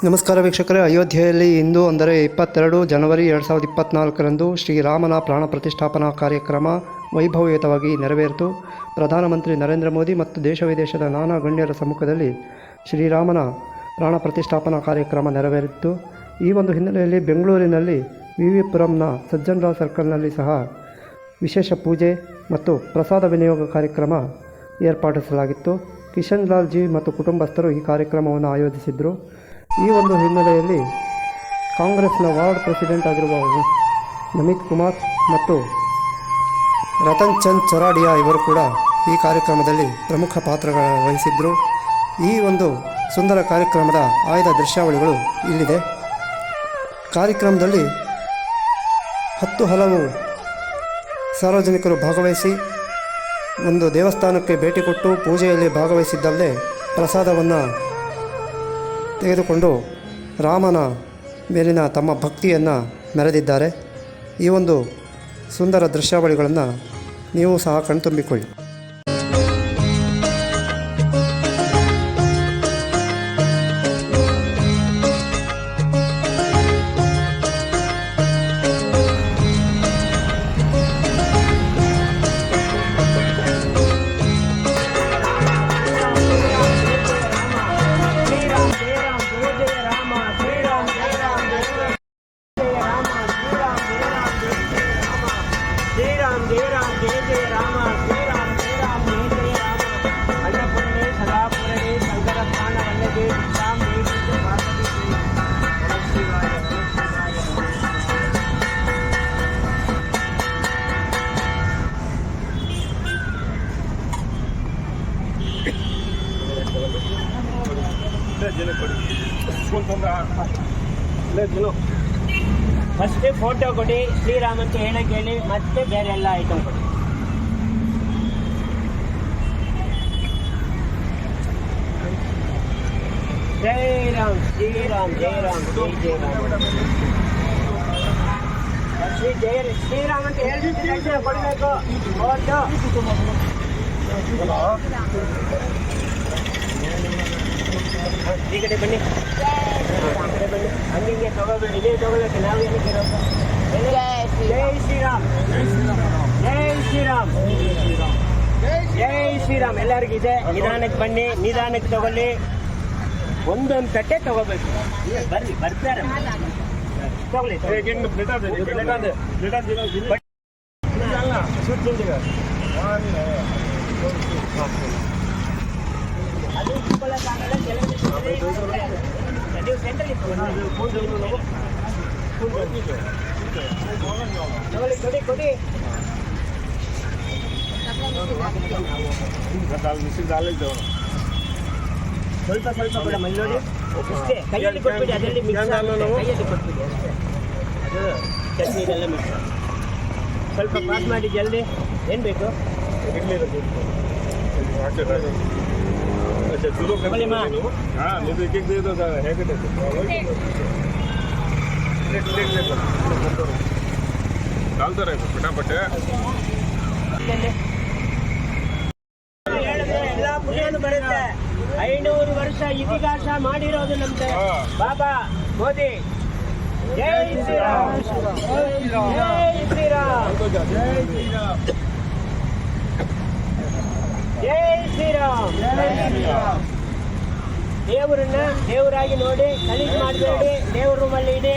ನಮಸ್ಕಾರ ವೀಕ್ಷಕರೇ, ಅಯೋಧ್ಯೆಯಲ್ಲಿ ಇಂದು ಅಂದರೆ 22 ಜನವರಿ 2024ರಂದು ಶ್ರೀರಾಮನ ಪ್ರಾಣ ಪ್ರತಿಷ್ಠಾಪನಾ ಕಾರ್ಯಕ್ರಮ ವೈಭವಯುತವಾಗಿ ನೆರವೇರಿತು. ಪ್ರಧಾನಮಂತ್ರಿ ನರೇಂದ್ರ ಮೋದಿ ಮತ್ತು ದೇಶ ವಿದೇಶದ ನಾನಾ ಗಣ್ಯರ ಸಮ್ಮುಖದಲ್ಲಿ ಶ್ರೀರಾಮನ ಪ್ರಾಣ ಪ್ರತಿಷ್ಠಾಪನಾ ಕಾರ್ಯಕ್ರಮ ನೆರವೇರಿತು. ಈ ಒಂದು ಹಿನ್ನೆಲೆಯಲ್ಲಿ ಬೆಂಗಳೂರಿನಲ್ಲಿ ವಿ ಪುರಂನ ಸಜ್ಜನರಾವ್ ಸರ್ಕಲ್ನಲ್ಲಿ ಸಹ ವಿಶೇಷ ಪೂಜೆ ಮತ್ತು ಪ್ರಸಾದ ವಿನಿಯೋಗ ಕಾರ್ಯಕ್ರಮ ಏರ್ಪಡಿಸಲಾಗಿತ್ತು. ಕಿಶನ್ ಲಾಲ್ ಜಿ ಮತ್ತು ಕುಟುಂಬಸ್ಥರು ಈ ಕಾರ್ಯಕ್ರಮವನ್ನು ಆಯೋಜಿಸಿದ್ದರು. ಈ ಒಂದು ಹಿನ್ನೆಲೆಯಲ್ಲಿ ಕಾಂಗ್ರೆಸ್ನ ವಾರ್ಡ್ ಪ್ರೆಸಿಡೆಂಟ್ ಆಗಿರುವ ನಮಿತ್ ಕುಮಾರ್ ಮತ್ತು ರತನ್ ಚಂದ್ ಚೊರಾಡಿಯಾ ಇವರು ಕೂಡ ಈ ಕಾರ್ಯಕ್ರಮದಲ್ಲಿ ಪ್ರಮುಖ ಪಾತ್ರ ವಹಿಸಿದ್ದರು. ಈ ಒಂದು ಸುಂದರ ಕಾರ್ಯಕ್ರಮದ ಆಯ್ದ ದೃಶ್ಯಾವಳಿಗಳು ಇಲ್ಲಿದೆ. ಕಾರ್ಯಕ್ರಮದಲ್ಲಿ ಹಲವು ಸಾರ್ವಜನಿಕರು ಭಾಗವಹಿಸಿ ಒಂದು ದೇವಸ್ಥಾನಕ್ಕೆ ಭೇಟಿ ಕೊಟ್ಟು ಪೂಜೆಯಲ್ಲಿ ಭಾಗವಹಿಸಿದ್ದಲ್ಲದೆ ಪ್ರಸಾದವನ್ನು ತೆಗೆದುಕೊಂಡು ರಾಮನ ಮೇಲಿನ ತಮ್ಮ ಭಕ್ತಿಯನ್ನು ಮೆರೆದಿದ್ದಾರೆ. ಈ ಒಂದು ಸುಂದರ ದೃಶ್ಯಾವಳಿಗಳನ್ನು ನೀವು ಸಹ ಕಣ್ತುಂಬಿಕೊಳ್ಳಿ. जय राम जय जय राम जय राम जय जय राम अन्नपूर्णे सदापूर्णे शंकर प्राण वल्लभे विश्राम देवी पार्वती नमः शिवाय ಫಸ್ಟ್ ಫೋಟೋ ಕೊಡಿ, ಶ್ರೀರಾಮ್ ಅಂತ ಹೇಳಕ್ಕೆ ಹೇಳಿ, ಮತ್ತೆ ಬೇರೆ ಎಲ್ಲ ಐಟಮ್ ಕೊಡಿ. ಜೈ ರಾಮ್ ಶ್ರೀರಾಮ್ ಜೈ ರಾಮ್ ಜೈ ಜೈ ರಾಮ್ ಶ್ರೀರಾಮ್ ಅಂತ ಹೇಳಿ ಕೊಡಬೇಕು. ಫೋಟೋ ಈ ಕಡೆ ಬನ್ನಿ, ಹಂಗೆ ತಗೋಬೇಡಿ, ಇದೇ ತಗೊಳ್ಳಕ್ಕೆ ನಾವು ಏನಕ್ಕೆ ಜೈ ಶ್ರೀರಾಮ್ ಜೈ ಶ್ರೀರಾಮ್ ಜೈ ಶ್ರೀರಾಮ್. ಎಲ್ಲರಿಗೂ ಇದೆ. ನಿಧಾನಕ್ಕೆ ಬನ್ನಿ, ನಿಧಾನಕ್ಕೆ ತಗೊಳ್ಳಿ. ಒಂದೊಂದು ತಟ್ಟೆ ತಗೋಬೇಕು. ಬರ್ರಿ, ಬರ್ತಾರೆ ತಗೊಳ್ಳಿ. ಅದು ಇಟ್ಕೊಳ್ಳೋಕ್ಕಾಗಲ್ಲ. ನೀವು ಸೆಂಟ್ರಲ್ಲಿ ಕೊಡಿ ಕೊಡಿ. ಸ್ವಲ್ಪ ಸ್ವಲ್ಪ ಕೂಡ ಮೈ ನೋಡಿ ಅಷ್ಟೇ. ಕೈಯಲ್ಲಿ ಕೊಟ್ಬಿಡಿ, ಅದರಲ್ಲಿ ಮಿಕ್ಸ್ ಕೈಯಲ್ಲಿ ಕೊಟ್ಬಿಡಿ ಅಷ್ಟೇ. ಅದು ಚಟ್ನಿ ಇದೆಲ್ಲ ಮಿಕ್ಸ್. ಸ್ವಲ್ಪ ಪಾಸ್ ಮಾಡಿ ಜಲ್ದಿ. ಏನು ಬೇಕು? ಎಲ್ಲ ಪುಣ್ಯನು ಬರುತ್ತೆ. 500 ವರ್ಷ ಇತಿಹಾಸ ಮಾಡಿರೋದು ನಮ್ದು ಬಾಬಾ ಮೋದಿ. ಜೈ ಶ್ರೀರಾಮ್ ಜೈ ಶ್ರೀರಾಮ್ ಜೈ ಶ್ರೀರಾಮ್. ದೇವರನ್ನ ದೇವರಾಗಿ ನೋಡಿ, ಕಲಿಸ್ ಮಾಡಬೇಡಿ. ದೇವ್ರ ರೂಮಲ್ಲಿ ಇದೆ.